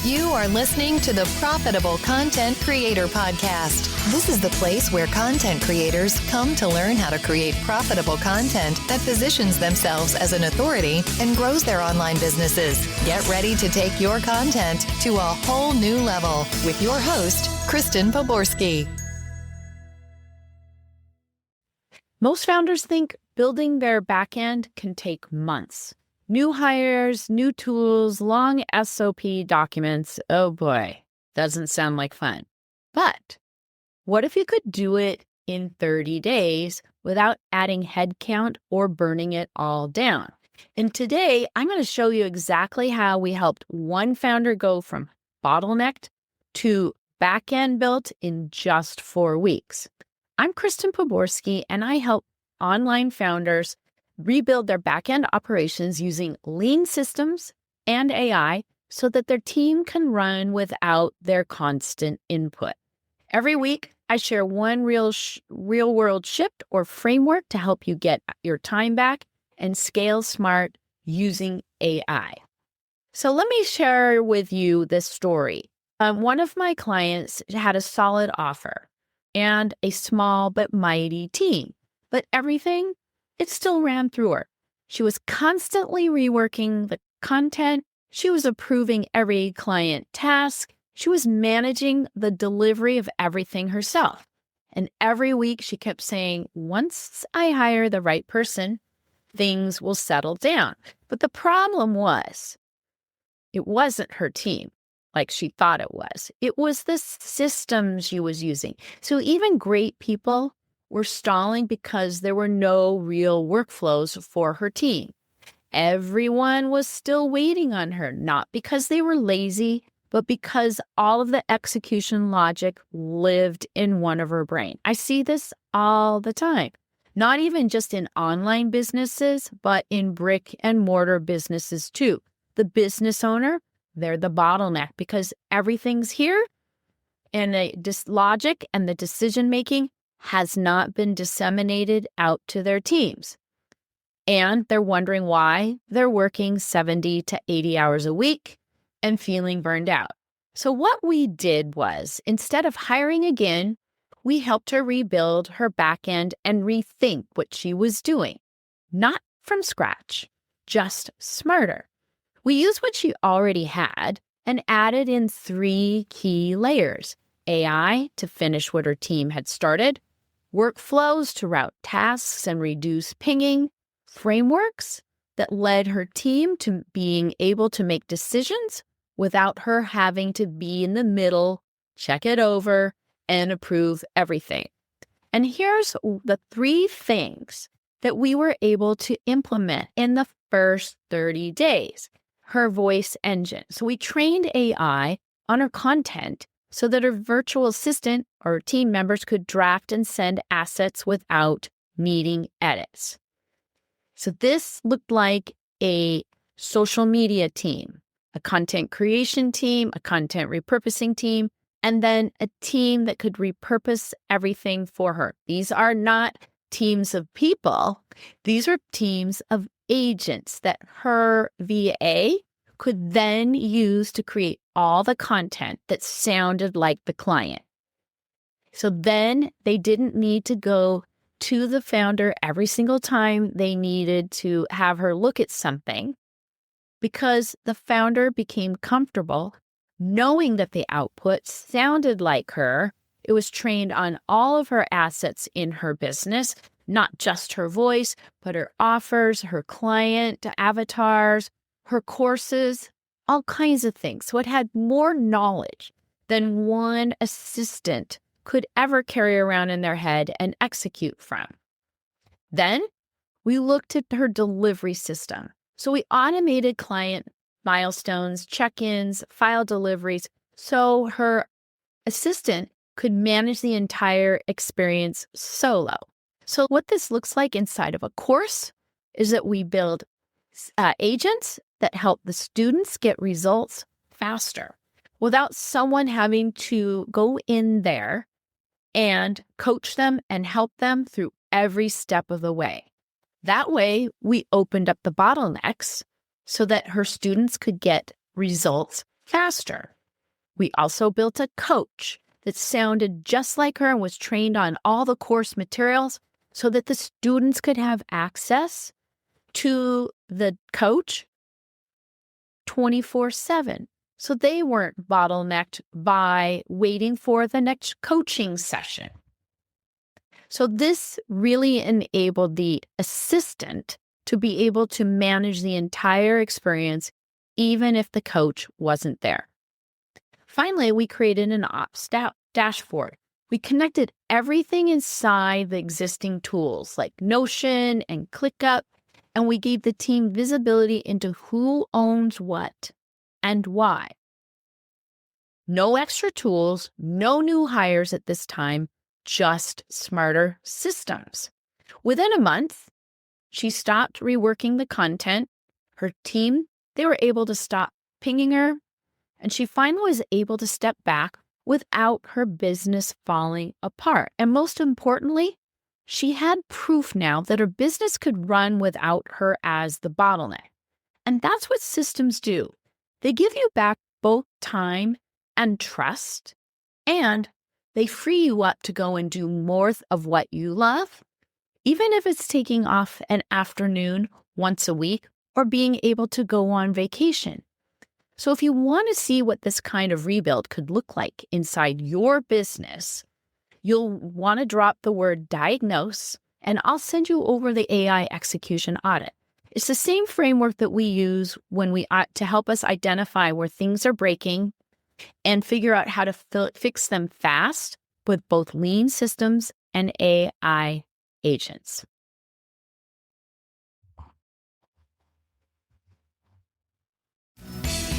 You are listening to the Profitable Content Creator Podcast. This is the place where content creators come to learn how to create profitable content that positions themselves as an authority and grows their online businesses. Get ready to take your content to a whole new level with your host, Kristen Poborsky. Most founders think building their backend can take months. New hires, new tools, long SOP documents. Oh boy, doesn't sound like fun. But what if you could do it in 30 days without adding headcount or burning it all down? And today, I'm going to show you exactly how we helped one founder go from bottlenecked to backend built in just 4 weeks. I'm Kristen Poborsky, and I help online founders rebuild their backend operations using lean systems and AI so that their team can run without their constant input. Every week, I share one real-world shift or framework to help you get your time back and scale smart using AI. So let me share with you this story. One of my clients had a solid offer and a small but mighty team, but everything, it still ran through her. She was constantly reworking the content. She was approving every client task. She was managing the delivery of everything herself. And every week she kept saying, once I hire the right person, things will settle down. But the problem was, it wasn't her team like she thought it was. It was the system she was using. So even great people were stalling because there were no real workflows for her team. Everyone was still waiting on her, not because they were lazy, but because all of the execution logic lived in one of her brain. I see this all the time, not even just in online businesses, but in brick and mortar businesses too. The business owner, they're the bottleneck because everything's here and the logic and the decision-making has not been disseminated out to their teams. And they're wondering why they're working 70 to 80 hours a week and feeling burned out. So what we did was, instead of hiring again, we helped her rebuild her backend and rethink what she was doing. Not from scratch, just smarter. We used what she already had and added in 3 key layers: AI to finish what her team had started, workflows to route tasks and reduce pinging, frameworks that led her team to being able to make decisions without her having to be in the middle, check it over, and approve everything. And here's the 3 things that we were able to implement in the first 30 days. Her voice engine. So we trained AI on her content so that her virtual assistant or team members could draft and send assets without needing edits. So this looked like a social media team, a content creation team, a content repurposing team, and then a team that could repurpose everything for her. These are not teams of people. These are teams of agents that her VA could then use to create all the content that sounded like the client. So then they didn't need to go to the founder every single time they needed to have her look at something, because the founder became comfortable knowing that the output sounded like her. It was trained on all of her assets in her business, not just her voice, but her offers, her client avatars, her courses, all kinds of things. So it had more knowledge than one assistant could ever carry around in their head and execute from. Then we looked at her delivery system. So we automated client milestones, check-ins, file deliveries, so her assistant could manage the entire experience solo. So what this looks like inside of a course is that we build agents that help the students get results faster without someone having to go in there and coach them and help them through every step of the way. That way, we opened up the bottlenecks so that her students could get results faster. We also built a coach that sounded just like her and was trained on all the course materials so that the students could have access to the coach 24/7. So they weren't bottlenecked by waiting for the next coaching session. So this really enabled the assistant to be able to manage the entire experience, even if the coach wasn't there. Finally, we created an ops dashboard. We connected everything inside the existing tools like Notion and ClickUp, and we gave the team visibility into who owns what and why. No extra tools, no new hires at this time, just smarter systems. Within a month, she stopped reworking the content. Her team, they were able to stop pinging her, and she finally was able to step back without her business falling apart. And most importantly, she had proof now that her business could run without her as the bottleneck. And that's what systems do. They give you back both time and trust, and they free you up to go and do more of what you love, even if it's taking off an afternoon once a week or being able to go on vacation. So if you want to see what this kind of rebuild could look like inside your business, you'll want to drop the word diagnose, and I'll send you over the AI execution audit. It's the same framework that we use when to help us identify where things are breaking and figure out how to fix them fast with both lean systems and AI agents.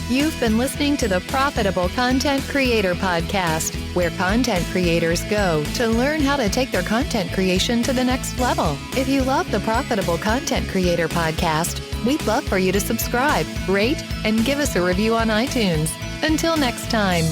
You've been listening to the Profitable Content Creator Podcast, where content creators go to learn how to take their content creation to the next level. If you love the Profitable Content Creator Podcast, we'd love for you to subscribe, rate, and give us a review on iTunes. Until next time.